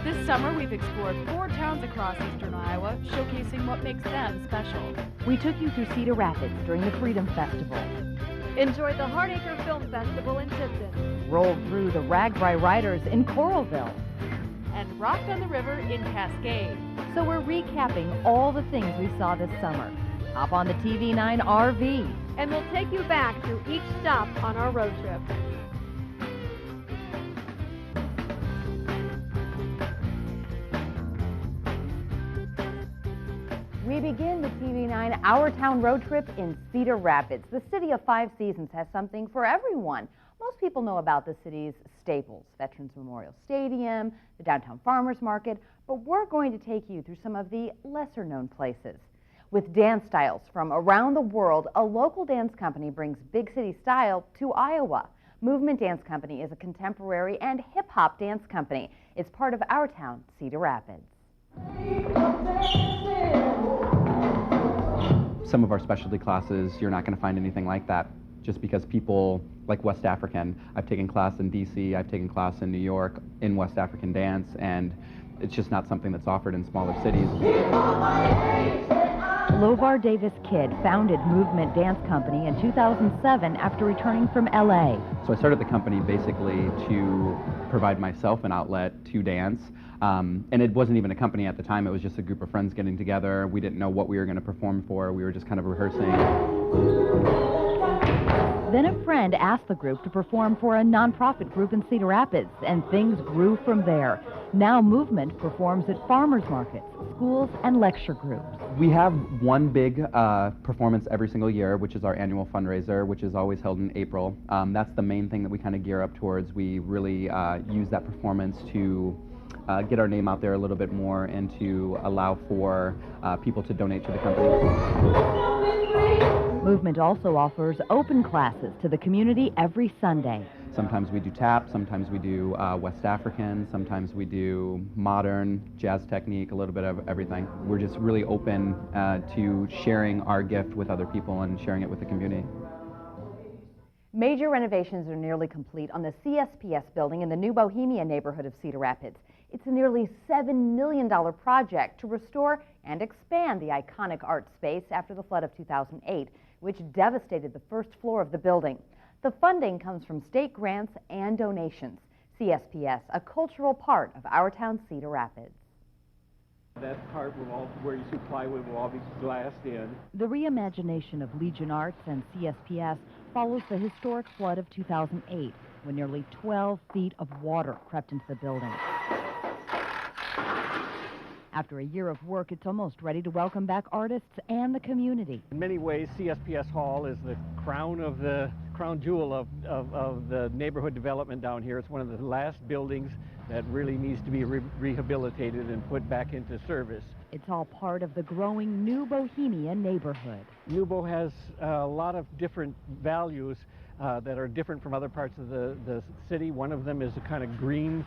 This summer, we've explored 4 towns across eastern Iowa, showcasing what makes them special. We took you through Cedar Rapids during the Freedom Festival. Enjoyed the Hardacre Film Festival in Tipton. Rolled through the Ragbri Riders in Coralville. And rocked on the river in Cascade. So we're recapping all the things we saw this summer. Hop on the TV9 RV. And we'll take you back through each stop on our road trip. We begin the TV9 Our Town road trip in Cedar Rapids. The city of 5 seasons has something for everyone. Most people know about the city's staples, Veterans Memorial Stadium, the downtown farmers market, but we're going to take you through some of the lesser known places. With dance styles from around the world, a local dance company brings big city style to Iowa. Movement Dance Company is a contemporary and hip-hop dance company. It's part of Our Town, Cedar Rapids. Some of our specialty classes, you're not going to find anything like that, just because people like West African. I've taken class in DC, I've taken class in New York in West African dance, and it's just not something that's offered in smaller cities. Lovar Davis Kidd founded Movement Dance Company in 2007 after returning from LA. So I started the company basically to provide myself an outlet to dance. And it wasn't even a company at the time, it was just a group of friends getting together. We didn't know what we were going to perform for, we were just kind of rehearsing. Then a friend asked the group to perform for a nonprofit group in Cedar Rapids, and things grew from there. Now Movement performs at farmers markets, schools, and lecture groups. We have one big performance every single year, which is our annual fundraiser, which is always held in April. That's the main thing that we kind of gear up towards. We really use that performance to get our name out there a little bit more and to allow for people to donate to the company. Movement also offers open classes to the community every Sunday. Sometimes we do tap, sometimes we do West African, sometimes we do modern, jazz technique, a little bit of everything. We're just really open to sharing our gift with other people and sharing it with the community. Major renovations are nearly complete on the CSPS building in the New Bohemia neighborhood of Cedar Rapids. It's a nearly $7 million project to restore and expand the iconic art space after the flood of 2008, which devastated the first floor of the building. The funding comes from state grants and donations. CSPS, a cultural part of Our Town, Cedar Rapids. That part where you see plywood will all be glassed in. The reimagination of Legion Arts and CSPS follows the historic flood of 2008, when nearly 12 feet of water crept into the building. After a year of work, it's almost ready to welcome back artists and the community. In many ways, CSPS Hall is the crown jewel of the neighborhood development down here. It's one of the last buildings that really needs to be rehabilitated and put back into service. It's all part of the growing New Bohemia neighborhood. New Bo has a lot of different values that are different from other parts of the city. One of them is a kind of green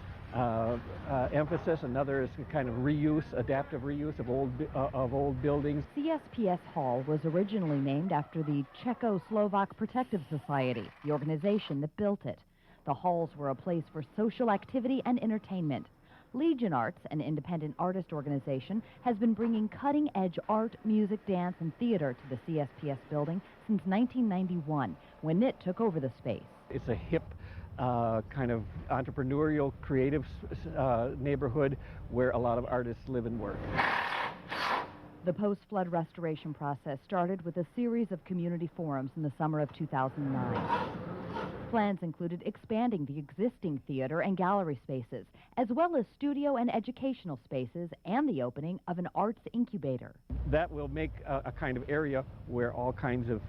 emphasis. Another is a kind of reuse, adaptive reuse of old buildings. CSPS Hall was originally named after the Czechoslovak Protective Society, the organization that built it. The halls were a place for social activity and entertainment. Legion Arts, an independent artist organization, has been bringing cutting-edge art, music, dance, and theater to the CSPS building since 1991, when NIT took over the space. It's a hip, kind of entrepreneurial, creative neighborhood where a lot of artists live and work. The post-flood restoration process started with a series of community forums in the summer of 2009. Plans included expanding the existing theater and gallery spaces, as well as studio and educational spaces, and the opening of an arts incubator. That will make a kind of area where all kinds of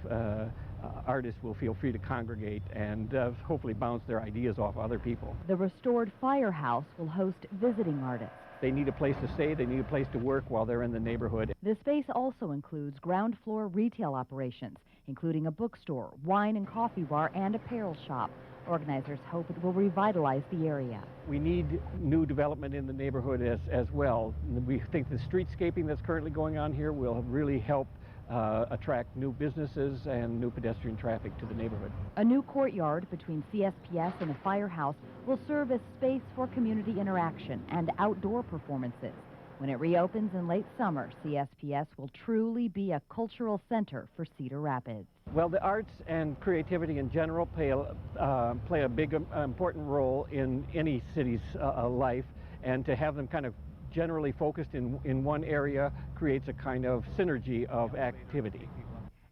artists will feel free to congregate and hopefully bounce their ideas off other people. The restored firehouse will host visiting artists. They need a place to stay, they need a place to work while they're in the neighborhood. The space also includes ground floor retail operations, including a bookstore, wine and coffee bar, and apparel shop. Organizers hope it will revitalize the area. We need new development in the neighborhood as well. We think the streetscaping that's currently going on here will really help attract new businesses and new pedestrian traffic to the neighborhood. A new courtyard between CSPS and the firehouse will serve as space for community interaction and outdoor performances. When it reopens in late summer, CSPS will truly be a cultural center for Cedar Rapids. Well, the arts and creativity in general play a big, important role in any city's life, and to have them kind of generally focused in one area creates a kind of synergy of activity.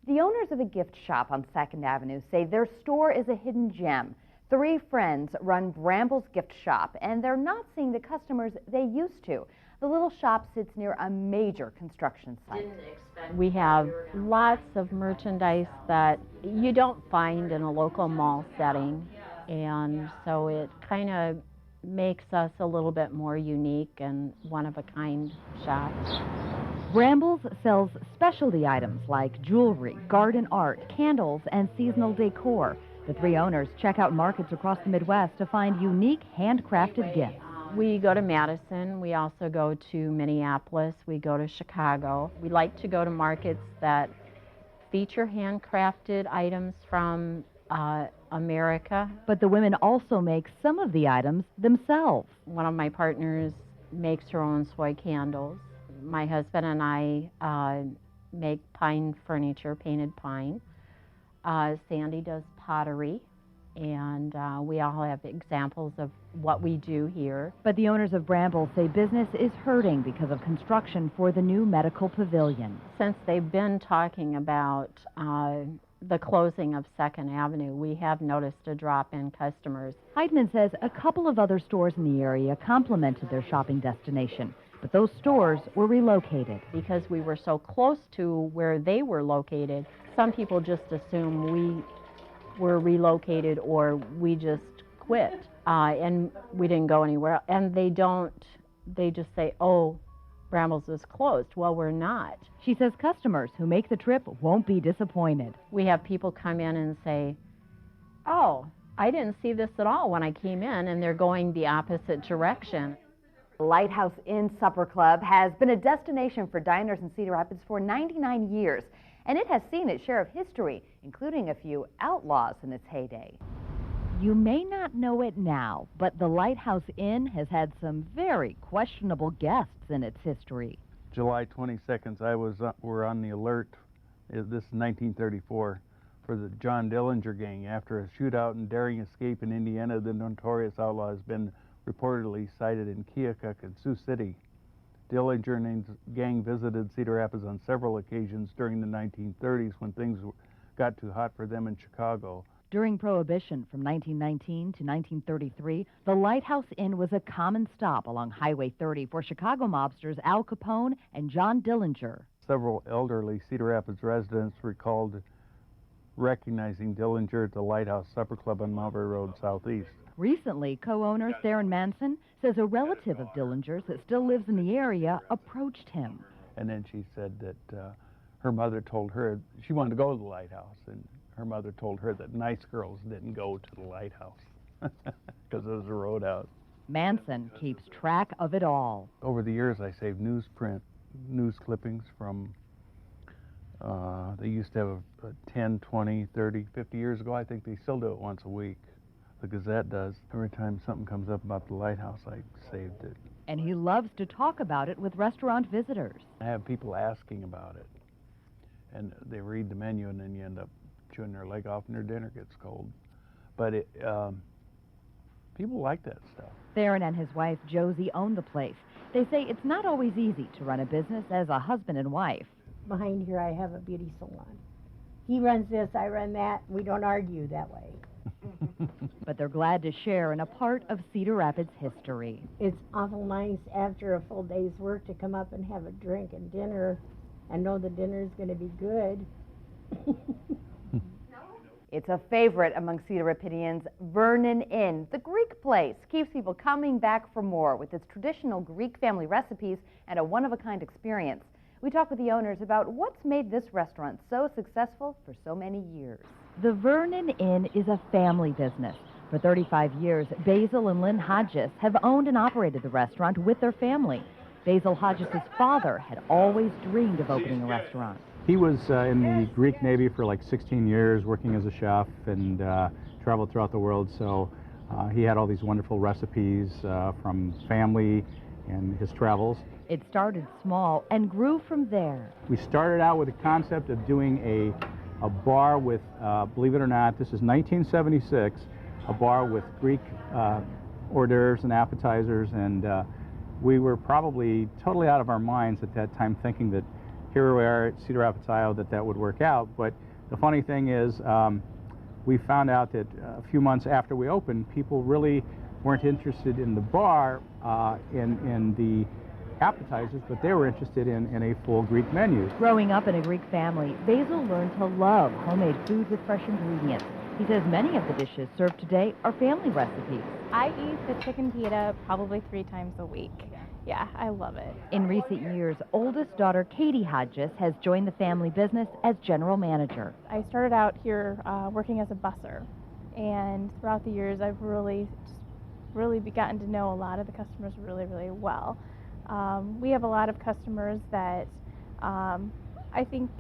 The owners of a gift shop on 2nd Avenue say their store is a hidden gem. 3 friends run Bramble's Gift Shop, and they're not seeing the customers they used to. The little shop sits near a major construction site. We have lots of merchandise that you don't find in a local mall setting, and so it kind of makes us a little bit more unique and one-of-a-kind shop. Brambles sells specialty items like jewelry, garden art, candles, and seasonal decor. The 3 owners check out markets across the Midwest to find unique handcrafted gifts. We go to Madison, we also go to Minneapolis, we go to Chicago. We like to go to markets that feature handcrafted items from America. But the women also make some of the items themselves. One of my partners makes her own soy candles. My husband and I make pine furniture, painted pine. Sandy does pottery, and we all have examples of what we do here. But the owners of Bramble say business is hurting because of construction for the new medical pavilion. Since they've been talking about the closing of 2nd Avenue, we have noticed a drop in customers. Heidman says a couple of other stores in the area complemented their shopping destination, but those stores were relocated. Because we were so close to where they were located, some people just assume we were relocated or we just quit and we didn't go anywhere. And they just say, oh, Brambles is closed. Well, we're not. She says customers who make the trip won't be disappointed. We have people come in and say, oh, I didn't see this at all when I came in, and they're going the opposite direction. The Lighthouse Inn Supper Club has been a destination for diners in Cedar Rapids for 99 years, and it has seen its share of history, including a few outlaws in its heyday. You may not know it now, but the Lighthouse Inn has had some very questionable guests in its history. July 22nd, we're on the alert, this is 1934, for the John Dillinger gang. After a shootout and daring escape in Indiana, the notorious outlaw has been reportedly sighted in Keokuk and Sioux City. Dillinger and his gang visited Cedar Rapids on several occasions during the 1930s when things got too hot for them in Chicago. During Prohibition from 1919 to 1933, the Lighthouse Inn was a common stop along Highway 30 for Chicago mobsters Al Capone and John Dillinger. Several elderly Cedar Rapids residents recalled recognizing Dillinger at the Lighthouse Supper Club on Mulberry Road Southeast. Recently, co-owner Theron Manson says a relative of Dillinger's that still lives in the area approached him. And then she said that her mother told her she wanted to go to the Lighthouse, and her mother told her that nice girls didn't go to the Lighthouse because there was a road out. Manson keeps track of it all. Over the years, I saved news clippings from, they used to have a 10, 20, 30, 50 years ago. I think they still do it once a week. The Gazette does. Every time something comes up about the Lighthouse, I saved it. And he loves to talk about it with restaurant visitors. I have people asking about it, and they read the menu, and then you end up chewing their leg off and their dinner gets cold. But people like that stuff. Theron and his wife Josie own the place. They say it's not always easy to run a business as a husband and wife. Behind here I have a beauty salon. He runs this, I run that. We don't argue that way. But they're glad to share in a part of Cedar Rapids history. It's awful nice after a full day's work to come up and have a drink and dinner and know the dinner's going to be good. It's a favorite among Cedar Rapidians. Vernon Inn, the Greek place, keeps people coming back for more with its traditional Greek family recipes and a one-of-a-kind experience. We talk with the owners about what's made this restaurant so successful for so many years. The Vernon Inn is a family business. For 35 years, Basil and Lynn Hodges have owned and operated the restaurant with their family. Basil Hodges' father had always dreamed of opening a restaurant. He was in the Greek Navy for like 16 years, working as a chef, and traveled throughout the world. So he had all these wonderful recipes from family and his travels. It started small and grew from there. We started out with the concept of doing a bar with, believe it or not, this is 1976, a bar with Greek hors d'oeuvres and appetizers, and we were probably totally out of our minds at that time thinking that here we are at Cedar Rapids, Iowa, that would work out. But the funny thing is, we found out that a few months after we opened, people really weren't interested in the bar, in the appetizers, but they were interested in a full Greek menu. Growing up in a Greek family, Basil learned to love homemade food with fresh ingredients. He says many of the dishes served today are family recipes. I eat the chicken pita probably 3 times a week. Yeah, I love it. In recent years, oldest daughter Katie Hodges has joined the family business as general manager. I started out here working as a busser, and throughout the years I've really gotten to know a lot of the customers really, really well. We have a lot of customers that I think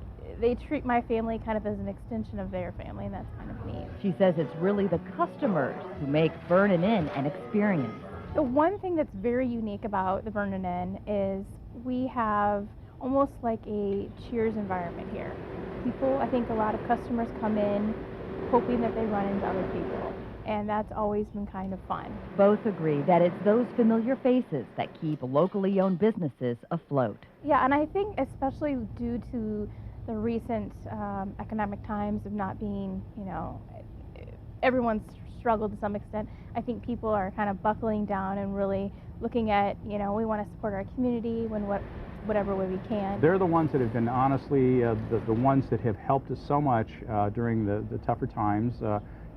they treat my family kind of as an extension of their family, and that's kind of neat. She says it's really the customers who make Burnin' In an experience. The one thing that's very unique about the Burnin' In is we have almost like a Cheers environment here. People, I think a lot of customers come in hoping that they run into other people, and that's always been kind of fun. Both agree that it's those familiar faces that keep locally owned businesses afloat. Yeah, and I think especially due to the recent economic times of not being, everyone's struggled to some extent. I think people are kind of buckling down and really looking at, we want to support our community whatever way we can. They're the ones that have been honestly the ones that have helped us so much during the tougher times.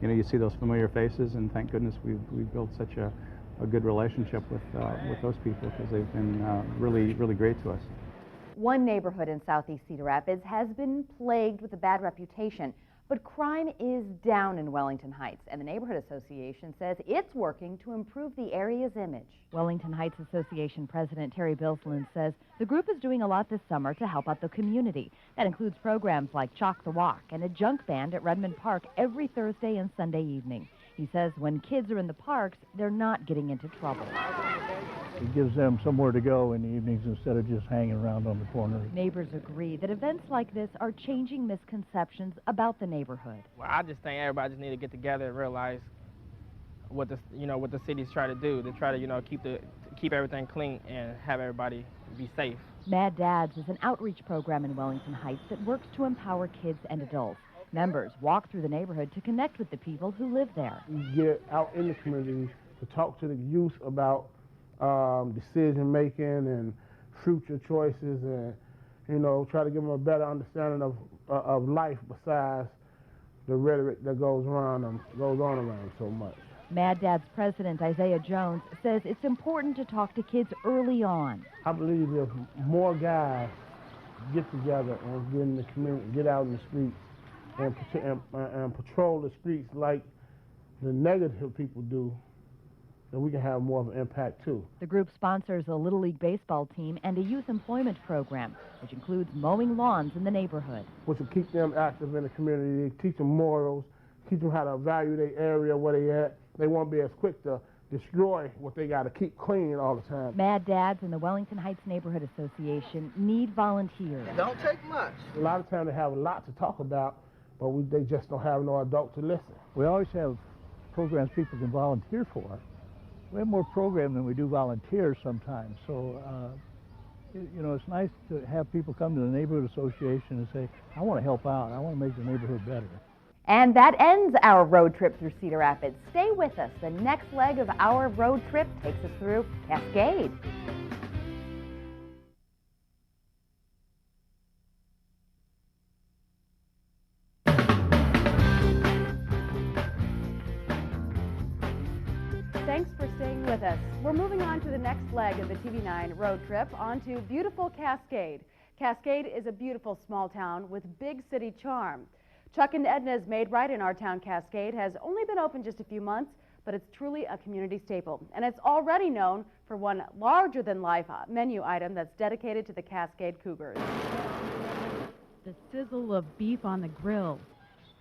You see those familiar faces, and thank goodness we've built such a good relationship with those people, because they've been really, really great to us. One neighborhood in southeast Cedar Rapids has been plagued with a bad reputation, but crime is down in Wellington Heights, and the Neighborhood Association says it's working to improve the area's image. Wellington Heights Association President Terry Bilsland says the group is doing a lot this summer to help out the community. That includes programs like Chalk the Walk and a junk band at Redmond Park every Thursday and Sunday evening. He says when kids are in the parks, they're not getting into trouble. It gives them somewhere to go in the evenings instead of just hanging around on the corner. Neighbors agree that events like this are changing misconceptions about the neighborhood. Well, I just think everybody just need to get together and realize what the city's trying to do. They try to, keep everything clean and have everybody be safe. Mad Dads is an outreach program in Wellington Heights that works to empower kids and adults. Members walk through the neighborhood to connect with the people who live there. We get out in the community to talk to the youth about decision making and future choices, and try to give them a better understanding of life besides the rhetoric that goes on around so much. Mad Dad's president Isaiah Jones says it's important to talk to kids early on. I believe if more guys get together and get in the community, get out in the streets and patrol the streets like the negative people do, then we can have more of an impact too. The group sponsors a Little League baseball team and a youth employment program, which includes mowing lawns in the neighborhood. Which will keep them active in the community, teach them morals, teach them how to value their area where they at. They won't be as quick to destroy what they got to keep clean all the time. Mad Dads and the Wellington Heights Neighborhood Association need volunteers. Don't take much. A lot of times they have a lot to talk about, but they just don't have no adult to listen. We always have programs people can volunteer for. We have more program than we do volunteers sometimes, so it's nice to have people come to the Neighborhood Association and say, I want to help out, I want to make the neighborhood better. And that ends our road trip through Cedar Rapids. Stay with us. The next leg of our road trip takes us through Cascade. Thanks for staying with us. We're moving on to the next leg of the TV9 road trip onto beautiful Cascade. Cascade is a beautiful small town with big city charm. Chuck and Edna's Made Right in our town, Cascade, has only been open just a few months, but it's truly a community staple. And it's already known for one larger-than-life menu item that's dedicated to the Cascade Cougars. the sizzle of beef on the grill,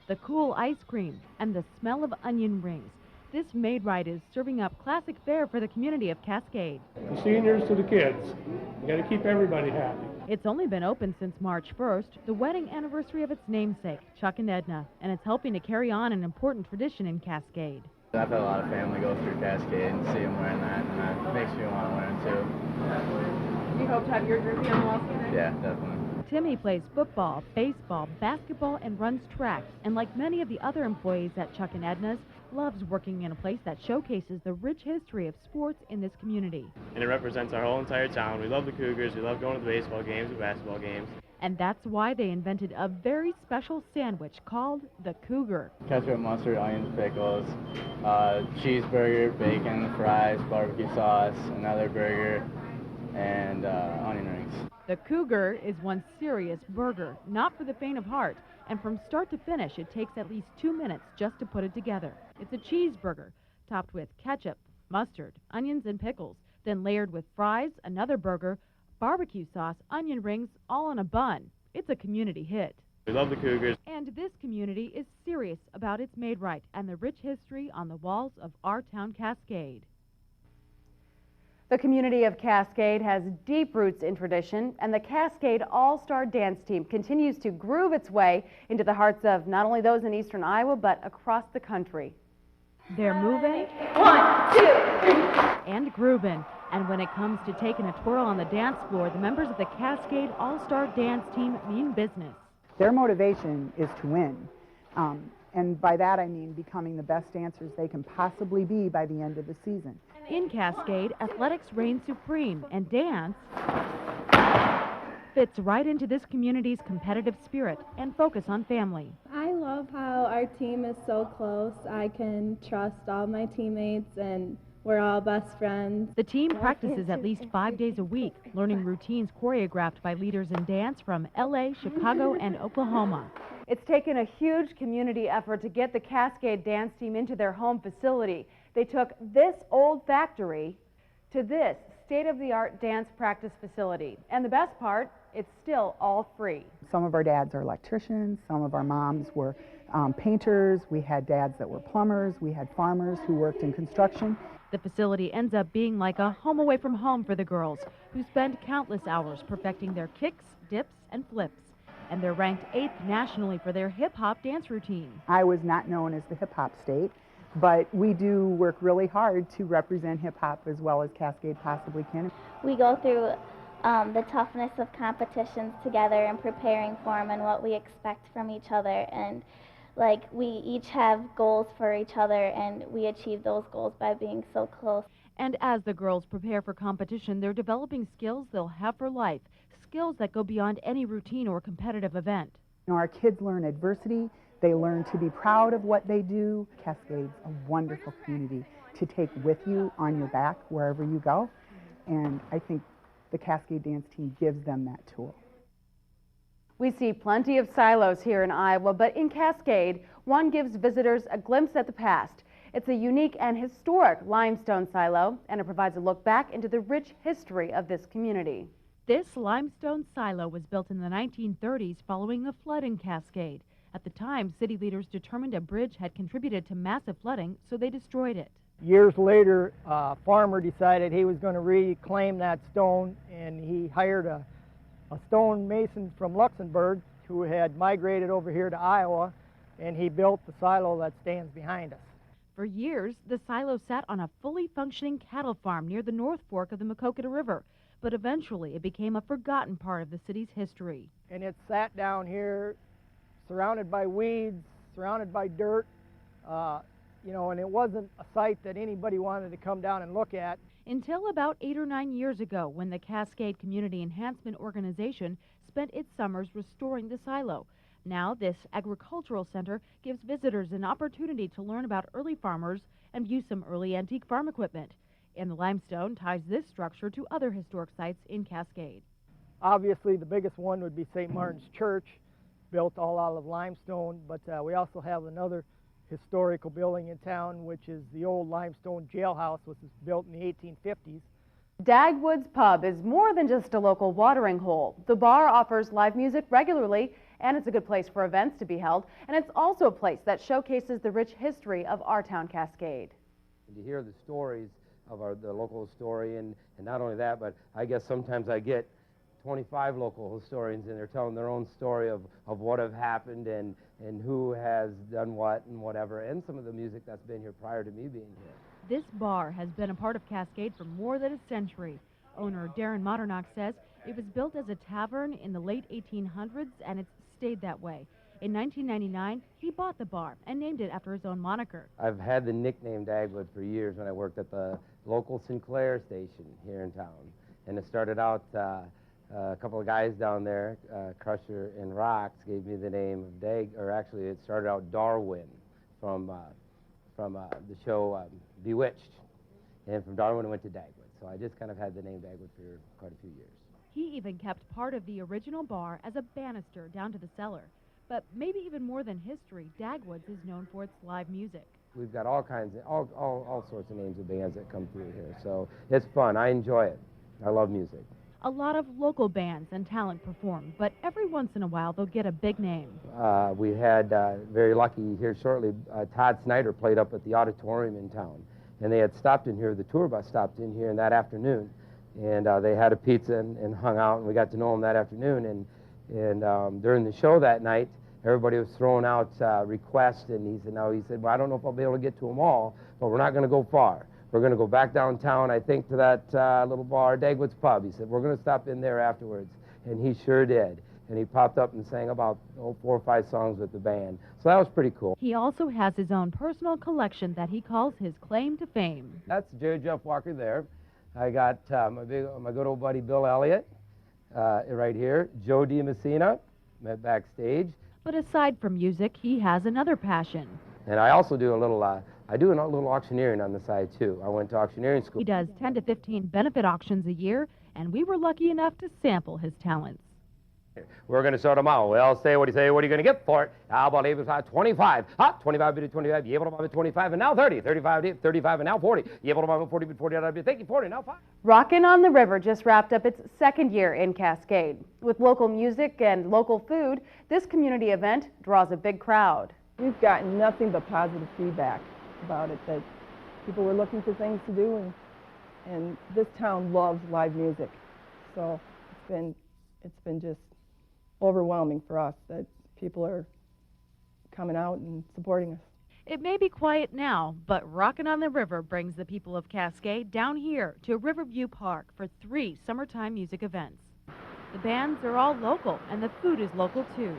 the cool ice cream, and the smell of onion rings. This Maid-Rite is serving up classic fare for the community of Cascade. The seniors to the kids. You got to keep everybody happy. It's only been open since March 1st, the wedding anniversary of its namesake, Chuck and Edna, and it's helping to carry on an important tradition in Cascade. I've had a lot of family go through Cascade and see them wearing that, and that makes me want to wear them too. You hope to have your jersey on the wall today? Yeah, definitely. Timmy plays football, baseball, basketball, and runs track, and like many of the other employees at Chuck and Edna's, loves working in a place that showcases the rich history of sports in this community. And it represents our whole entire town. We love the Cougars, we love going to the baseball games, the basketball games. And that's why they invented a very special sandwich called the Cougar. Ketchup, mustard, onions, pickles, cheeseburger, bacon, fries, barbecue sauce, another burger, and onion rings. The Cougar is one serious burger, not for the faint of heart, and from start to finish it takes at least 2 minutes just to put it together. It's a cheeseburger, topped with ketchup, mustard, onions, and pickles, then layered with fries, another burger, barbecue sauce, onion rings, all on a bun. It's a community hit. We love the Cougars. And this community is serious about its Maid-Rite and the rich history on the walls of our town, Cascade. The community of Cascade has deep roots in tradition, and the Cascade All-Star Dance Team continues to groove its way into the hearts of not only those in eastern Iowa, but across the country. They're moving, 1, 2, 3, and grooving. And when it comes to taking a twirl on the dance floor, the members of the Cascade All-Star Dance Team mean business. Their motivation is to win. And by that I mean becoming the best dancers they can possibly be by the end of the season. In Cascade, athletics reign supreme, and dance fits right into this community's competitive spirit and focus on family. I love how our team is so close. I can trust all my teammates, and we're all best friends. The team practices at least 5 days a week, learning routines choreographed by leaders in dance from LA, Chicago, and Oklahoma. It's taken a huge community effort to get the Cascade dance team into their home facility. They took this old factory to this state-of-the-art dance practice facility. And the best part, it's still all free. Some of our dads are electricians, some of our moms were painters, we had dads that were plumbers, we had farmers who worked in construction. The facility ends up being like a home away from home for the girls, who spend countless hours perfecting their kicks, dips, and flips. And they're ranked 8th nationally for their hip-hop dance routine. I was not known as the hip-hop state, but we do work really hard to represent hip-hop as well as Cascade possibly can. We go through the toughness of competitions together and preparing for them and what we expect from each other. And like we each have goals for each other, and we achieve those goals by being so close. And as the girls prepare for competition, they're developing skills they'll have for life, skills that go beyond any routine or competitive event. You know, our kids learn adversity, they learn to be proud of what they do. Cascade's a wonderful community to take with you on your back wherever you go, and I think the Cascade dance team gives them that tool. We see plenty of silos here in Iowa, but in Cascade, one gives visitors a glimpse at the past. It's a unique and historic limestone silo, and it provides a look back into the rich history of this community. This limestone silo was built in the 1930s following a flood in Cascade. At the time, city leaders determined a bridge had contributed to massive flooding, so they destroyed it. Years later, a farmer decided he was going to reclaim that stone, and he hired a stone mason from Luxembourg who had migrated over here to Iowa, and he built the silo that stands behind us. For years, the silo sat on a fully functioning cattle farm near the North Fork of the Maquoketa River, but eventually it became a forgotten part of the city's history. And it sat down here, surrounded by weeds, surrounded by dirt, you know, and it wasn't a site that anybody wanted to come down and look at. Until about 8 or 9 years ago, when the Cascade Community Enhancement Organization spent its summers restoring the silo. Now, this agricultural center gives visitors an opportunity to learn about early farmers and view some early antique farm equipment. And the limestone ties this structure to other historic sites in Cascade. Obviously, the biggest one would be St. Martin's Church, built all out of limestone, but we also have another historical building in town, which is the old limestone jailhouse, which was built in the 1850s. Dagwood's Pub is more than just a local watering hole. The bar offers live music regularly, And it's a good place for events to be held, and it's also a place that showcases the rich history of our town, Cascade. To hear the stories of the local historian, and not only that, but I guess sometimes I get 25 local historians, and they're telling their own story of what have happened and who has done what and whatever, and some of the music that's been here prior to me being here. This bar has been a part of Cascade for more than a century. Owner Darren Modernock says it was built as a tavern in the late 1800s, and it's stayed that way. In 1999, he bought the bar and named it after his own moniker. I've had the nickname Dagwood for years when I worked at the local Sinclair station here in town. And it started out, a couple of guys down there, Crusher and Rocks, gave me the name of actually it started out Darwin from the show Bewitched. And from Darwin it went to Dagwood. So I just kind of had the name Dagwood for quite a few years. He even kept part of the original bar as a banister down to the cellar. But maybe even more than history, Dagwoods is known for its live music. We've got all kinds of, all sorts of names of bands that come through here. So it's fun. I enjoy it. I love music. A lot of local bands and talent perform, but every once in a while they'll get a big name. We had, very lucky here shortly, Todd Snyder played up at the auditorium in town. And they had stopped in here, the tour bus stopped in here that afternoon. And they had a pizza and hung out, and we got to know him that afternoon. And during the show that night, everybody was throwing out requests, and he said, well, I don't know if I'll be able to get to them all, but we're not going to go far. We're going to go back downtown, I think, to that little bar, Dagwood's Pub. He said, we're going to stop in there afterwards. And he sure did. And he popped up and sang about 4 or 5 songs with the band. So that was pretty cool. He also has his own personal collection that he calls his claim to fame. That's Jerry Jeff Walker there. I got my good old buddy Bill Elliott right here. Joe DiMessina, met backstage. But aside from music, he has another passion. And I also do a little auctioneering on the side, too. I went to auctioneering school. He does 10 to 15 benefit auctions a year, and we were lucky enough to sample his talents. We're going to sort them out. Well, say what do you say? What are you going to get for it? How about 25? 25 bid 25. You able to buy it 25 and now 30. 35 and now 40. You able to buy it 40 bid 40 out of it. Thank you 40 now 5. Rockin' on the River just wrapped up its 2nd year in Cascade. With local music and local food, this community event draws a big crowd. We've gotten nothing but positive feedback about it, that people were looking for things to do, and this town loves live music. So it's been just overwhelming for us that people are coming out and supporting us. It may be quiet now, but Rockin' on the River brings the people of Cascade down here to Riverview Park for 3 summertime music events. The bands are all local, and the food is local too.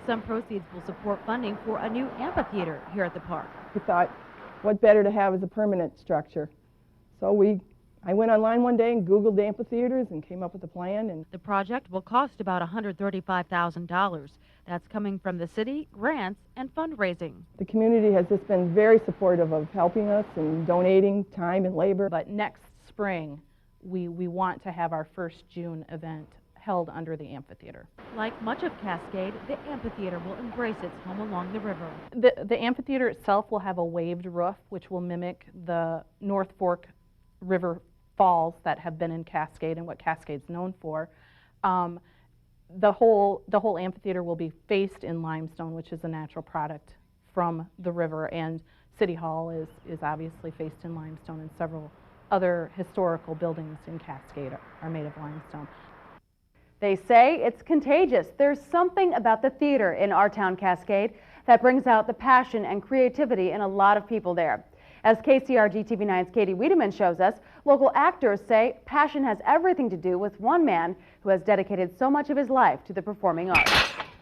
Some proceeds will support funding for a new amphitheater here at the park. We thought, what better to have as a permanent structure? So I went online one day and Googled the amphitheaters and came up with a plan. And the project will cost about $135,000. That's coming from the city, grants, and fundraising. The community has just been very supportive of helping us and donating time and labor. But next spring, we want to have our first June event held under the amphitheater. Like much of Cascade, the amphitheater will embrace its home along the river. The amphitheater itself will have a waved roof, which will mimic the North Fork River falls that have been in Cascade and what Cascade's known for. The whole amphitheater will be faced in limestone, which is a natural product from the river, and City Hall is obviously faced in limestone, and several other historical buildings in Cascade are made of limestone. They say it's contagious. There's something about the theater in our town, Cascade, that brings out the passion and creativity in a lot of people there. As KCRG TV9's Katie Wiedemann shows us, local actors say passion has everything to do with one man who has dedicated so much of his life to the performing arts.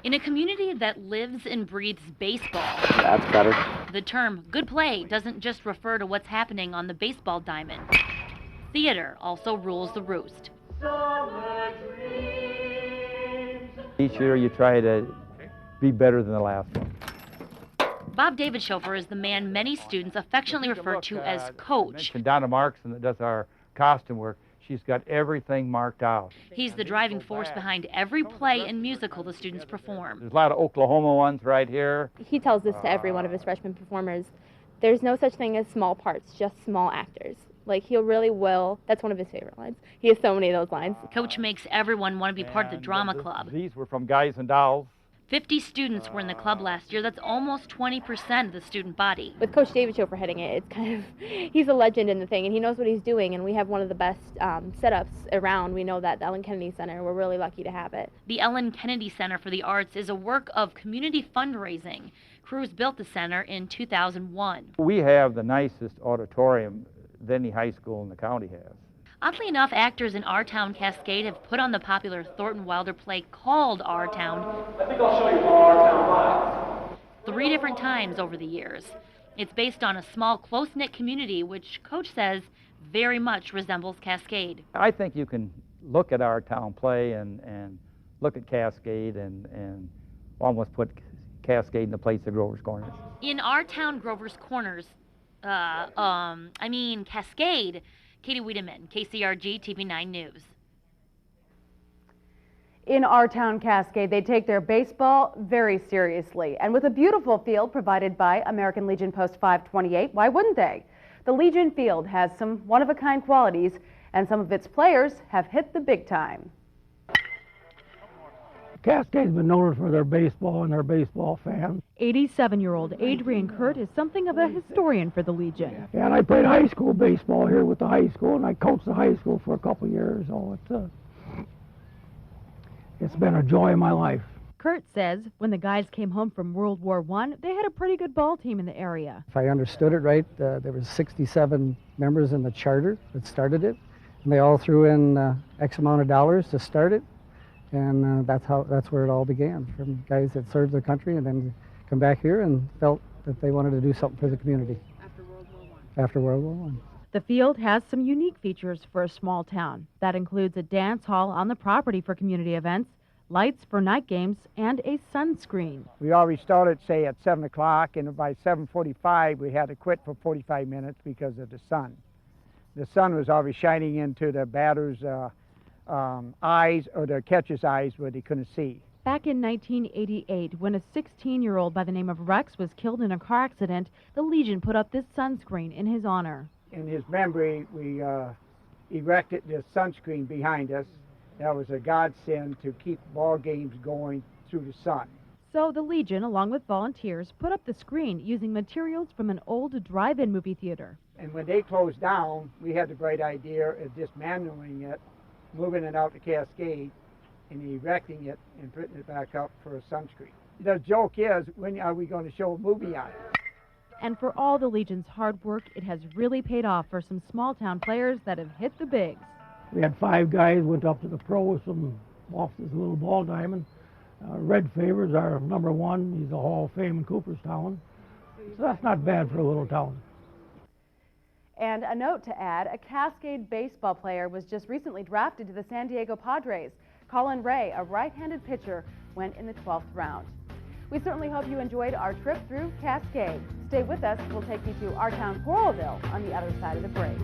In a community that lives and breathes baseball, that's better. The term good play doesn't just refer to what's happening on the baseball diamond. Theater also rules the roost. Each year you try to be better than the last one. Bob Davidshofer is the man many students affectionately refer to as Coach. And Donna Markson that does our costume work, she's got everything marked out. He's the driving force behind every play and musical the students perform. There's a lot of Oklahoma ones right here. He tells this to every one of his freshman performers. There's no such thing as small parts, just small actors. Like, he really will. That's one of his favorite lines. He has so many of those lines. Coach makes everyone want to be part of the drama club. These were from Guys and Dolls. 50 students were in the club last year. That's almost 20% of the student body. With Coach David heading it, it's kind of, he's a legend in the thing, and he knows what he's doing, and we have one of the best setups around. We know that the Ellen Kennedy Center, we're really lucky to have it. The Ellen Kennedy Center for the Arts is a work of community fundraising. Crews built the center in 2001. We have the nicest auditorium that any high school in the county has. Oddly enough, actors in Our Town Cascade have put on the popular Thornton Wilder play called Our Town. I think I'll show you how Our Town lies. 3 different times over the years. It's based on a small, close-knit community, which Coach says very much resembles Cascade. I think you can look at Our Town play and look at Cascade and almost put Cascade in the place of Grover's Corners. In Our Town Grover's Corners, Cascade, Katie Wiedemann, KCRG TV 9 News. In Our Town Cascade, they take their baseball very seriously. And with a beautiful field provided by American Legion Post 528, why wouldn't they? The Legion field has some one-of-a-kind qualities, and some of its players have hit the big time. Cascade's been known for their baseball and their baseball fans. 87-year-old Adrian Kurt is something of a historian for the Legion. And I played high school baseball here with the high school, and I coached the high school for a couple years, so it's been a joy in my life. Kurt says when the guys came home from World War I, they had a pretty good ball team in the area. If I understood it right, there were 67 members in the charter that started it, and they all threw in X amount of dollars to start it. And that's where it all began, from guys that served their country and then come back here and felt that they wanted to do something for the community. After World War I. The field has some unique features for a small town. That includes a dance hall on the property for community events, lights for night games, and a sunscreen. We always started, say, at 7 o'clock, and by 7:45 we had to quit for 45 minutes because of the sun. The sun was always shining into the batters' eyes, or the catcher's eyes, where they couldn't see. Back in 1988, when a 16-year-old by the name of Rex was killed in a car accident, the Legion put up this sunscreen in his honor. In his memory, we erected this sunscreen behind us. That was a godsend to keep ball games going through the sun. So the Legion, along with volunteers, put up the screen using materials from an old drive-in movie theater. And when they closed down, we had the bright idea of dismantling it, moving it out to Cascade, and erecting it and putting it back up for a sunscreen. The joke is, when are we going to show a movie on it? And for all the Legion's hard work, it has really paid off for some small-town players that have hit the bigs. We had 5 guys went up to the pros off this little ball diamond. Red Favors, our number 1, he's a Hall of Fame in Cooperstown. So that's not bad for a little town. And a note to add, a Cascade baseball player was just recently drafted to the San Diego Padres. Colin Ray, a right-handed pitcher, went in the 12th round. We certainly hope you enjoyed our trip through Cascade. Stay with us. We'll take you to our town, Coralville, on the other side of the break.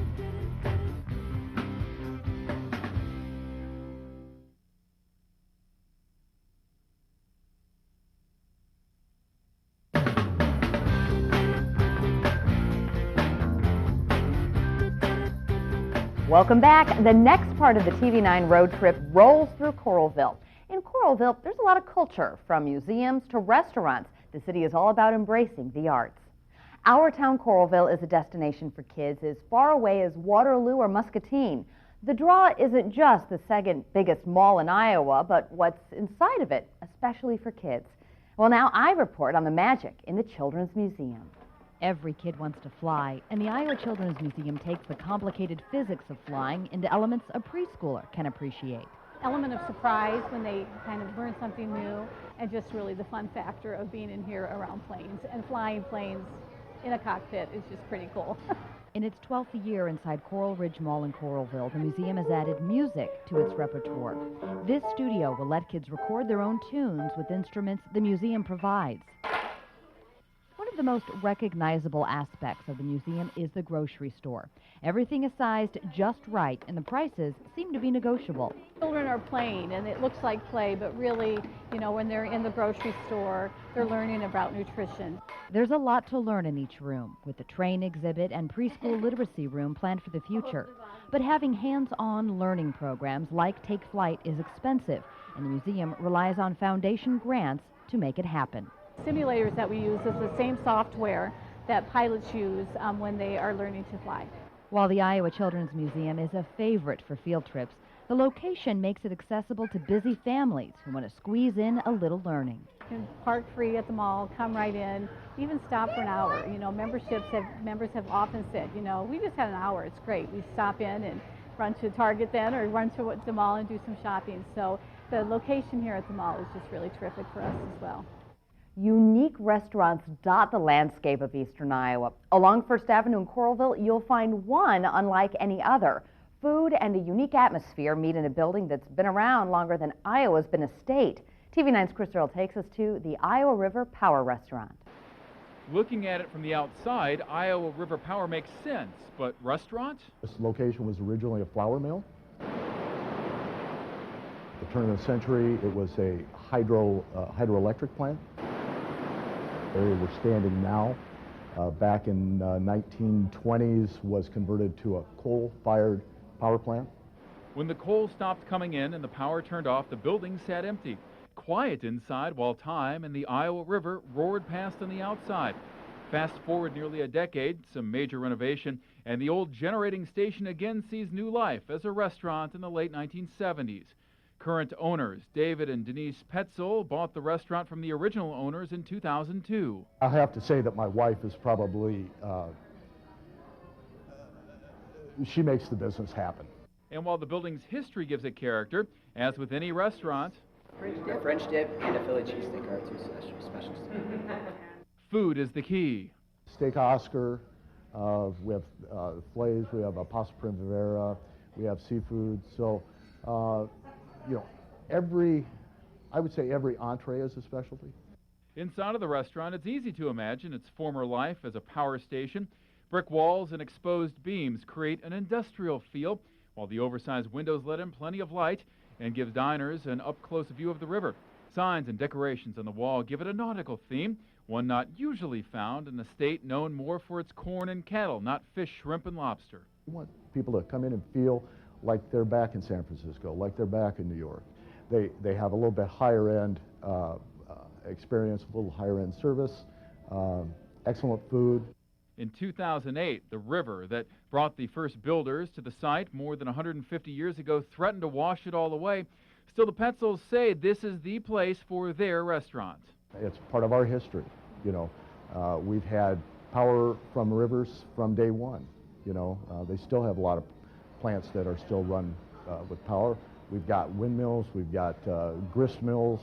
Welcome back. The next part of the TV9 road trip rolls through Coralville. In Coralville, there's a lot of culture, from museums to restaurants. The city is all about embracing the arts. Our town, Coralville, is a destination for kids as far away as Waterloo or Muscatine. The draw isn't just the second biggest mall in Iowa, but what's inside of it, especially for kids. Well, now I report on the magic in the Children's Museum. Every kid wants to fly, and the Iowa Children's Museum takes the complicated physics of flying into elements a preschooler can appreciate. Element of surprise when they kind of learn something new, and just really the fun factor of being in here around planes. And flying planes in a cockpit is just pretty cool. In its 12th year inside Coral Ridge Mall in Coralville, the museum has added music to its repertoire. This studio will let kids record their own tunes with instruments the museum provides. One of the most recognizable aspects of the museum is the grocery store. Everything is sized just right, and the prices seem to be negotiable. Children are playing, and it looks like play, but really, you know, when they're in the grocery store, they're learning about nutrition. There's a lot to learn in each room, with the train exhibit and preschool literacy room planned for the future. But having hands-on learning programs like Take Flight is expensive, and the museum relies on foundation grants to make it happen. Simulators that we use is the same software that pilots use when they are learning to fly. While the Iowa Children's Museum is a favorite for field trips, the location makes it accessible to busy families who want to squeeze in a little learning. You can park free at the mall, come right in, even stop for an hour. You know, members have often said, you know, we just had an hour, it's great. We stop in and run to Target then, or run to the mall and do some shopping. So the location here at the mall is just really terrific for us as well. Unique restaurants dot the landscape of eastern Iowa. Along First Avenue in Coralville, you'll find one unlike any other. Food and a unique atmosphere meet in a building that's been around longer than Iowa's been a state. TV9's Chris Earle takes us to the Iowa River Power Restaurant. Looking at it from the outside, Iowa River Power makes sense, but restaurant? This location was originally a flour mill. At the turn of the century, it was a hydroelectric plant. The area we're standing now, back in 1920s, was converted to a coal-fired power plant. When the coal stopped coming in and the power turned off, the building sat empty. Quiet inside while time and the Iowa River roared past on the outside. Fast forward nearly a decade, some major renovation, and the old generating station again sees new life as a restaurant in the late 1970s. Current owners, David and Denise Petzel, bought the restaurant from the original owners in 2002. I have to say that my wife is probably, she makes the business happen. And while the building's history gives it character, as with any restaurant, French dip and a Philly cheesesteak are two specials. food is the key. Steak Oscar, we have fillets, we have a pasta primavera, we have seafood. So, you know, I would say every entree is a specialty. Inside of the restaurant, it's easy to imagine its former life as a power station. Brick walls and exposed beams create an industrial feel, while the oversized windows let in plenty of light and gives diners an up-close view of the river. Signs and decorations on the wall give it a nautical theme, one not usually found in a state known more for its corn and cattle, not fish, shrimp, and lobster. We want people to come in and feel like they're back in San Francisco, like they're back in New York. They have a little bit higher-end experience, a little higher-end service, excellent food. In 2008, the river that brought the first builders to the site more than 150 years ago threatened to wash it all away. Still, the Petzels say this is the place for their restaurant. It's part of our history, you know. We've had power from rivers from day one, you know. They still have a lot of plants that are still run with power. We've got windmills, we've got grist mills.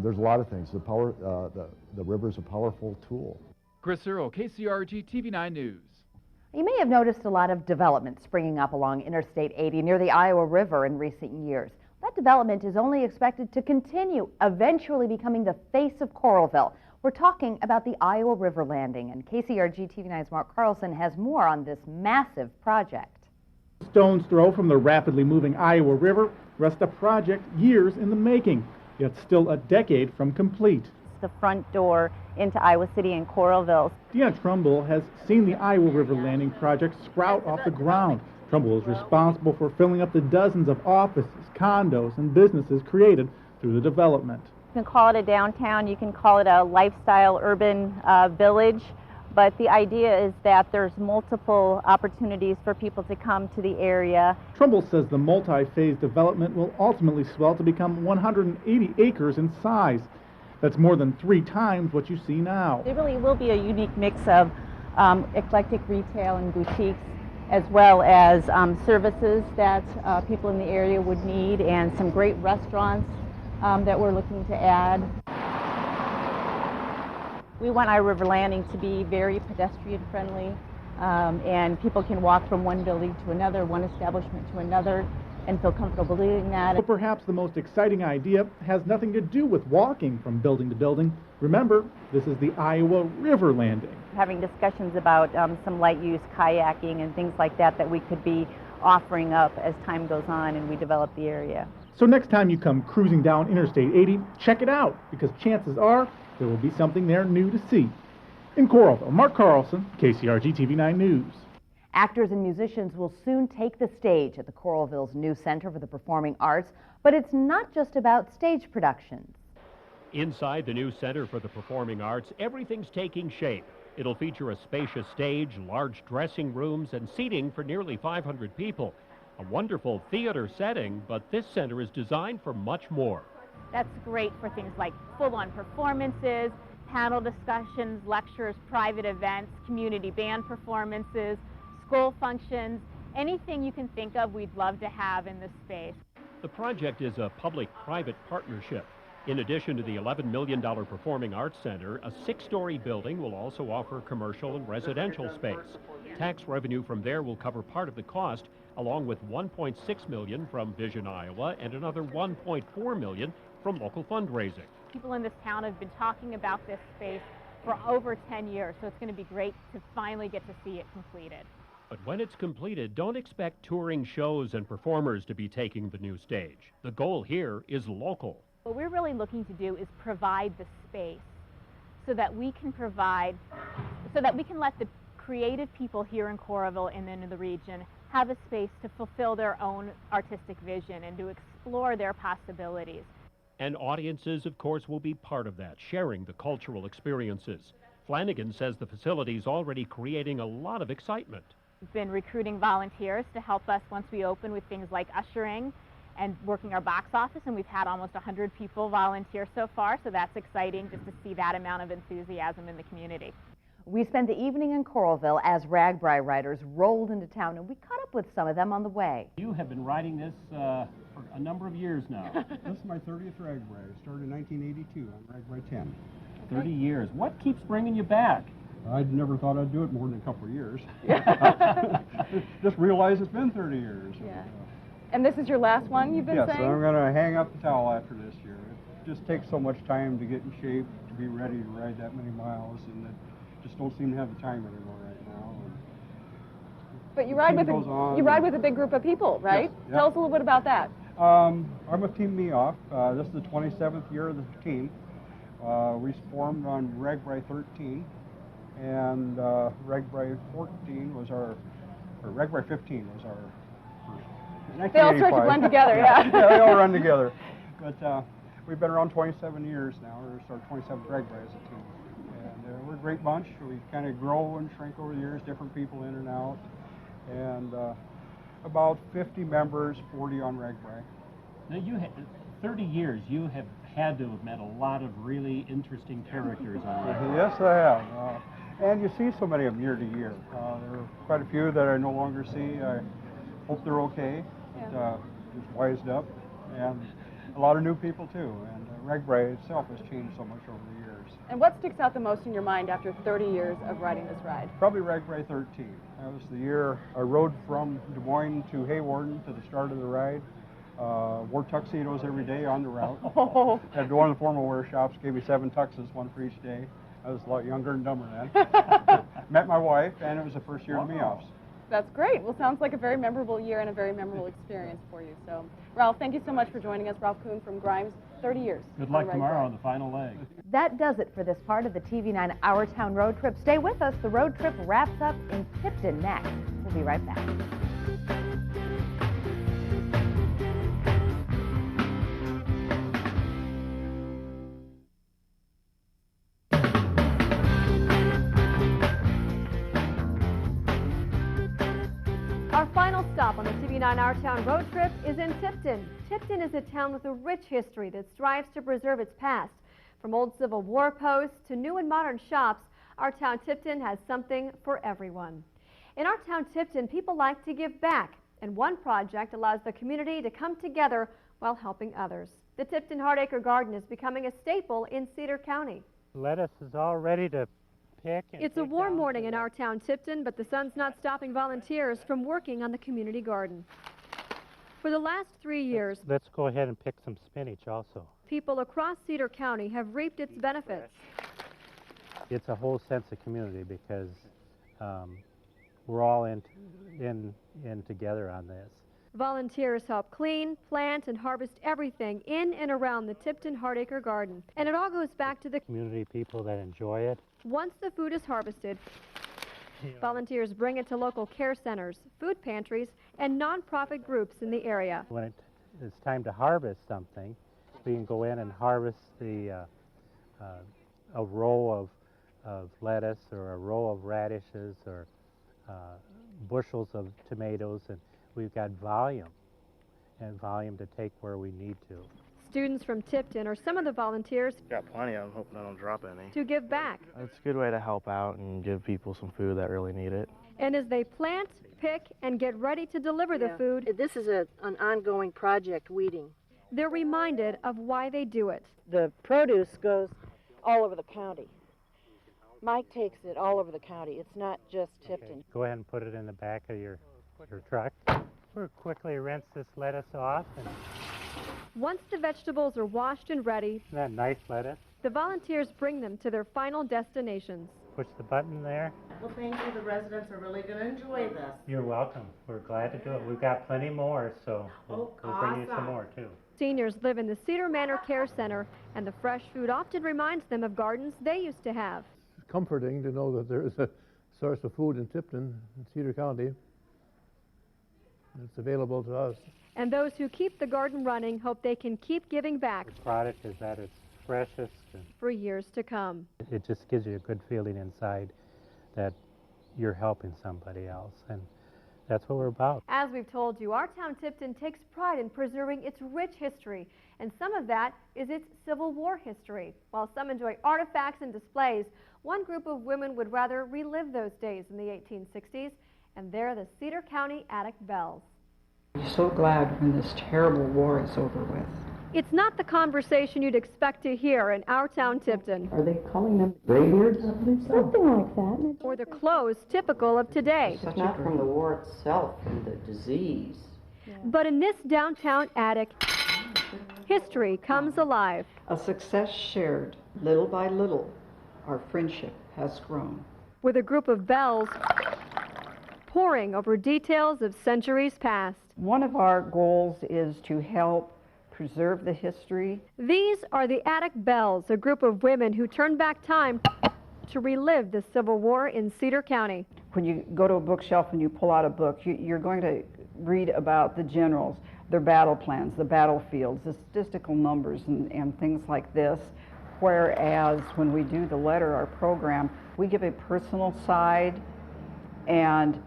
There's a lot of things. The river's a powerful tool. Chris Earle, KCRG TV9 News. You may have noticed a lot of development springing up along Interstate 80 near the Iowa River in recent years. That development is only expected to continue, eventually becoming the face of Coralville. We're talking about the Iowa River Landing, and KCRG TV9's Mark Carlson has more on this massive project. Stone's throw from the rapidly moving Iowa River rests a project years in the making, yet still a decade from complete. The front door into Iowa City and Coralville. Deanna Trumbull has seen the Iowa River Landing project sprout off the ground. Trumbull is responsible for filling up the dozens of offices, condos, and businesses created through the development. You can call it a downtown, you can call it a lifestyle urban village, but the idea is that there's multiple opportunities for people to come to the area. Trumbull says the multi-phase development will ultimately swell to become 180 acres in size. That's more than 3 times what you see now. There really will be a unique mix of eclectic retail and boutiques, as well as services that people in the area would need, and some great restaurants that we're looking to add. We want our River Landing to be very pedestrian friendly, and people can walk from one building to another, one establishment to another, and feel comfortable doing that. But perhaps the most exciting idea has nothing to do with walking from building to building. Remember, this is the Iowa River Landing. Having discussions about some light use kayaking and things like that that we could be offering up as time goes on and we develop the area. So next time you come cruising down Interstate 80, check it out, because chances are there will be something there new to see. In Coralville, Mark Carlson, KCRG TV9 News. Actors and musicians will soon take the stage at the Coralville's new Center for the Performing Arts, but it's not just about stage productions. Inside the new Center for the Performing Arts, everything's taking shape. It'll feature a spacious stage, large dressing rooms, and seating for nearly 500 people. A wonderful theater setting, but this center is designed for much more. That's great for things like full-on performances, panel discussions, lectures, private events, community band performances, school functions, anything you can think of we'd love to have in this space. The project is a public-private partnership. In addition to the $11 million Performing Arts Center, a 6-story building will also offer commercial and residential space. Tax revenue from there will cover part of the cost, along with $1.6 million from Vision Iowa and another $1.4 million from local fundraising. People in this town have been talking about this space for over 10 years, so it's going to be great to finally get to see it completed. But when it's completed, don't expect touring shows and performers to be taking the new stage. The goal here is local. What we're really looking to do is provide the space so that we can let the creative people here in Coralville and then in the region have a space to fulfill their own artistic vision and to explore their possibilities. And audiences, of course, will be part of that, sharing the cultural experiences. Flanagan says the facility's already creating a lot of excitement. We've been recruiting volunteers to help us once we open with things like ushering and working our box office, and we've had almost 100 people volunteer so far, so that's exciting just to see that amount of enthusiasm in the community. We spent the evening in Coralville as Ragbri riders rolled into town, and we caught up with some of them on the way. You have been riding this for a number of years now. This is my 30th Ragbri. I started in 1982 on Ragbri 10. 30 years. What keeps bringing you back? I never thought I'd do it more than a couple of years. Just realized it's been 30 years. Yeah. And this is your last one, you've been saying? Yes, I'm going to hang up the towel after this year. It just takes so much time to get in shape, to be ready to ride that many miles, and I just don't seem to have the time anymore right now. But you ride with a big group of people, right? Yes, Tell us a little bit about that. I'm with Team Me Off. This is the 27th year of the team. We formed on Ragbri 13, and Ragbri 14 was or Ragbri 15 was our first. They all start to blend together, yeah. Yeah, they all run together. But we've been around 27 years now. We're our 27th Ragbri as a team. And we're a great bunch. We kind of grow and shrink over the years, different people in and out. And about 50 members, 40 on Ragbri. Now, 30 years, you have had to have met a lot of really interesting characters on Ragbri. Yes, I have. And you see so many of them year to year. There are quite a few that I no longer see. I hope they're okay. But, just wised up. And a lot of new people, too. And Ragbri itself has changed so much over the years. And what sticks out the most in your mind after 30 years of riding this ride? Probably Ragbri 13. That was the year I rode from Des Moines to Haywarden to the start of the ride. Wore tuxedos every day on the route. Oh. Had one of the formal wear shops, gave me 7 tuxes, one for each day. I was a lot younger and dumber then. Met my wife, and it was the first year of Me Offs. That's great. Well, sounds like a very memorable year and a very memorable experience for you. So, Ralph, thank you so much for joining us. Ralph Kuhn from Grimes, 30 years. Good luck tomorrow on the final leg. That does it for this part of the TV9 Our Town Road Trip. Stay with us. The road trip wraps up in Tipton next. We'll be right back. Our final stop on the TV9 Our Town road trip is in Tipton. Tipton is a town with a rich history that strives to preserve its past. From old Civil War posts to new and modern shops, our town Tipton has something for everyone. In our town Tipton, people like to give back, and one project allows the community to come together while helping others. The Tipton Hardacre Garden is becoming a staple in Cedar County. Lettuce is all ready to pick. It's a warm morning in our town Tipton, but the sun's not stopping volunteers from working on the community garden. For the last 3 years, Let's go ahead and pick some spinach also. people across Cedar County have reaped its benefits. It's a whole sense of community because we're all in together on this. Volunteers help clean, plant, and harvest everything in and around the Tipton Hardacre Garden. And it all goes back to the Community people that enjoy it. Once the food is harvested, volunteers bring it to local care centers, food pantries, and nonprofit groups in the area. When it's time to harvest something, we can go in and harvest the a row of lettuce or a row of radishes or bushels of tomatoes, and we've got volume to take where we need to. Students from Tipton are some of the volunteers Got plenty of them, hoping I don't drop any. to give back. It's a good way to help out and give people some food that really need it. And as they plant, pick, and get ready to deliver the food, This is an ongoing project, weeding. they're reminded of why they do it. The produce goes all over the county. Mike takes it all over the county. It's not just Tipton. Go ahead and put it in the back of your truck. We'll quickly rinse this lettuce off. And Once the vegetables are washed and ready, isn't that nice lettuce? the volunteers bring them to their final destinations. Push the button there. Well, thank you. The residents are really going to enjoy this. You're welcome. We're glad to do it. We've got plenty more, so we'll bring you some awesome. more too. Seniors live in the Cedar Manor Care Center, and the fresh food often reminds them of gardens they used to have. It's comforting to know that there is a source of food in Tipton, in Cedar County. It's available to us. And those who keep the garden running hope they can keep giving back The product is at its freshest, and for years to come. it just gives you a good feeling inside that you're helping somebody else, and that's what we're about. As we've told you, our town Tipton takes pride in preserving its rich history, and some of that is its Civil War history. While some enjoy artifacts and displays, one group of women would rather relive those days in the 1860s, and they're the Cedar County Attic Belles. I'm so glad when this terrible war is over with. It's not the conversation you'd expect to hear in our town Tipton. Are they calling them graybeards? I believe so. Something like that. Or the clothes typical of today. It's not from the war itself and the disease. But in this downtown attic, history comes alive. A success shared, little by little, our friendship has grown. With a group of belles poring over details of centuries past. One of our goals is to help preserve the history. These are the Attic Belles, a group of women who turned back time to relive the Civil War in Cedar County. When you go to a bookshelf and you pull out a book, you're going to read about the generals, their battle plans, the battlefields, the statistical numbers, and things like this. Whereas when we do the letter, our program, we give a personal side, and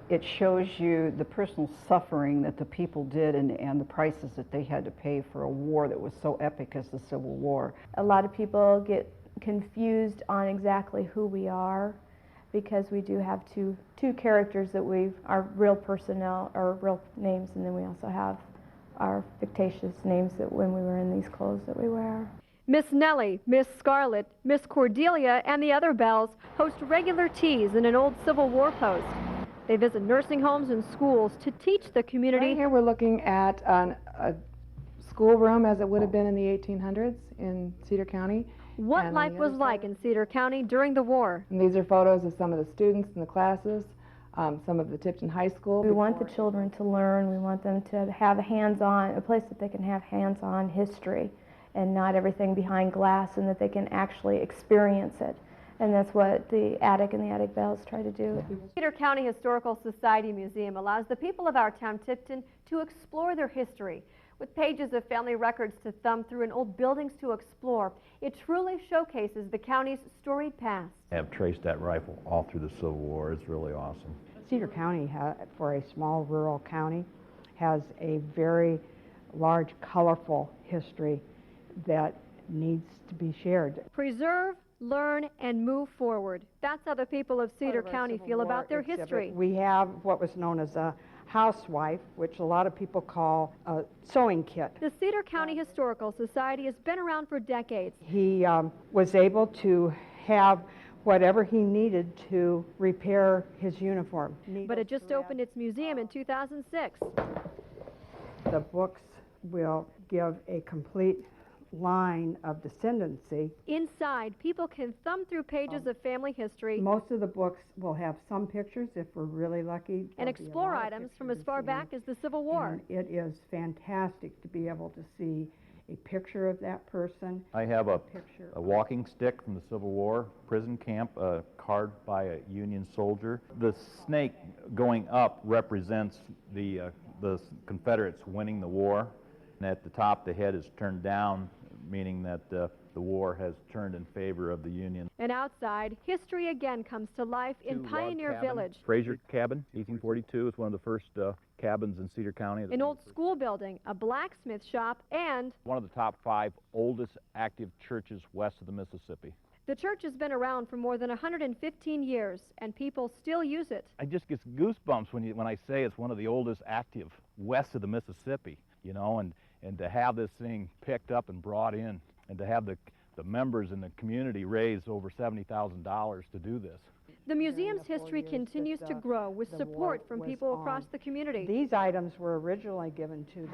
it shows you the personal suffering that the people did and the prices that they had to pay for a war that was so epic as the Civil War. A lot of people get confused on exactly who we are because we do have two characters that our real personnel, or real names, and then we also have our fictitious names that when we were in these clothes that we wear. Miss Nellie, Miss Scarlett, Miss Cordelia, and the other Belles host regular teas in an old Civil War post. They visit nursing homes and schools to teach the community. Right here we're looking at a schoolroom as it would have been in the 1800s in Cedar County. What life was like in Cedar County during the war. And these are photos of some of the students in the classes, some of the Tipton High School. We want the children to learn. We want them to have a place that they can have hands-on history and not everything behind glass, and that they can actually experience it. And that's what the Attic and the Attic Belles try to do. Cedar County Historical Society Museum allows the people of our town Tipton to explore their history. With pages of family records to thumb through and old buildings to explore, it truly showcases the county's storied past. Have traced that rifle all through the Civil War. It's really awesome. Cedar County, for a small rural county, has a very large, colorful history that needs to be shared. Preserve, learn, and move forward. That's how the people of Cedar County feel about their history. We have what was known as a housewife, which a lot of people call a sewing kit. The Cedar County Historical Society has been around for decades. He was able to have whatever he needed to repair his uniform. But it just opened its museum in 2006. The books will give a complete line of descendancy. Inside, people can thumb through pages of family history. Most of the books will have some pictures if we're really lucky. And explore items from as far back as the Civil War. And it is fantastic to be able to see a picture of that person. I have a walking stick from the Civil War, prison camp, carved by a Union soldier. The snake going up represents the Confederates winning the war. And at the top, the head is turned down, meaning that the war has turned in favor of the Union. And outside, history again comes to life in Pioneer Village. Fraser Cabin, 1842. It's one of the first cabins in Cedar County. An old school building, a blacksmith shop, and one of the top 5 oldest active churches west of the Mississippi. the church has been around for more than 115 years, and people still use it. I just get goosebumps when I say it's one of the oldest active west of the Mississippi, you know, and to have this thing picked up and brought in, and to have the members in the community raise over $70,000 to do this. The museum's history continues to grow with support from people across the community. These items were originally given to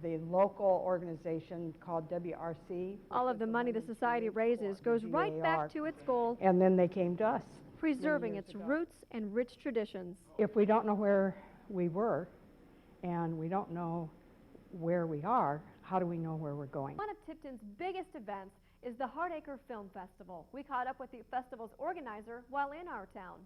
the local organization called WRC. All of the money the society raises goes right back to its goal, And then they came to us. preserving its roots and rich traditions. If we don't know where we were and we don't know where we are, how do we know where we're going? One of Tipton's biggest events is the Hardacre Film Festival. We caught up with the festival's organizer while in our town.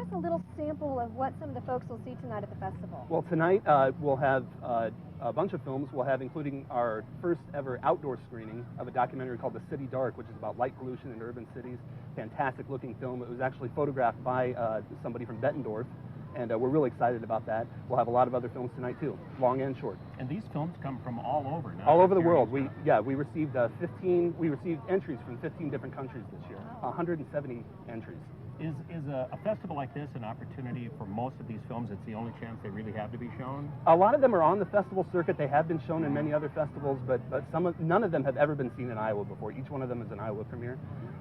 Just a little sample of what some of the folks will see tonight at the festival. Well, tonight we'll have a bunch of films. We'll have including our first ever outdoor screening of a documentary called The City Dark, which is about light pollution in urban cities. Fantastic looking film. It was actually photographed by somebody from Bettendorf, and we're really excited about that. We'll have a lot of other films tonight too, long and short. And these films come from all over now. All over the world. We received we received entries from 15 different countries this year. 170 entries. Is a festival like this an opportunity for most of these films? It's the only chance they really have to be shown? A lot of them are on the festival circuit. They have been shown in many other festivals, but none of them have ever been seen in Iowa before. Each one of them is an Iowa premiere,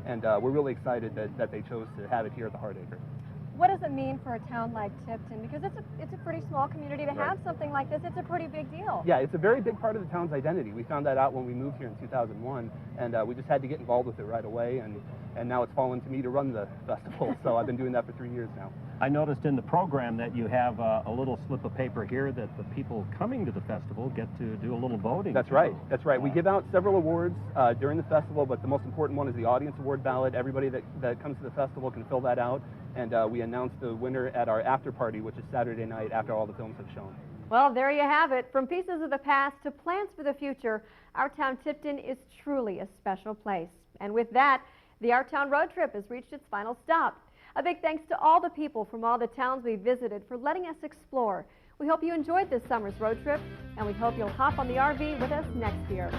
and we're really excited that they chose to have it here at the Hardacre. What does it mean for a town like Tipton? Because it's a pretty small community to have something like this. It's a pretty big deal. Yeah, it's a very big part of the town's identity. We found that out when we moved here in 2001, and we just had to get involved with it right away, and now it's fallen to me to run the festival, so I've been doing that for 3 years now. I noticed in the program that you have a little slip of paper here that the people coming to the festival get to do a little voting. That's right. That's right. We give out several awards during the festival, but the most important one is the audience award ballot. Everybody that comes to the festival can fill that out, and we announce the winner at our after party, which is Saturday night after all the films have shown. Well, there you have it. From pieces of the past to plans for the future, our town Tipton is truly a special place. And with that, the Our Town Road Trip has reached its final stop. A big thanks to all the people from all the towns we visited for letting us explore. We hope you enjoyed this summer's road trip, and we hope you'll hop on the RV with us next year.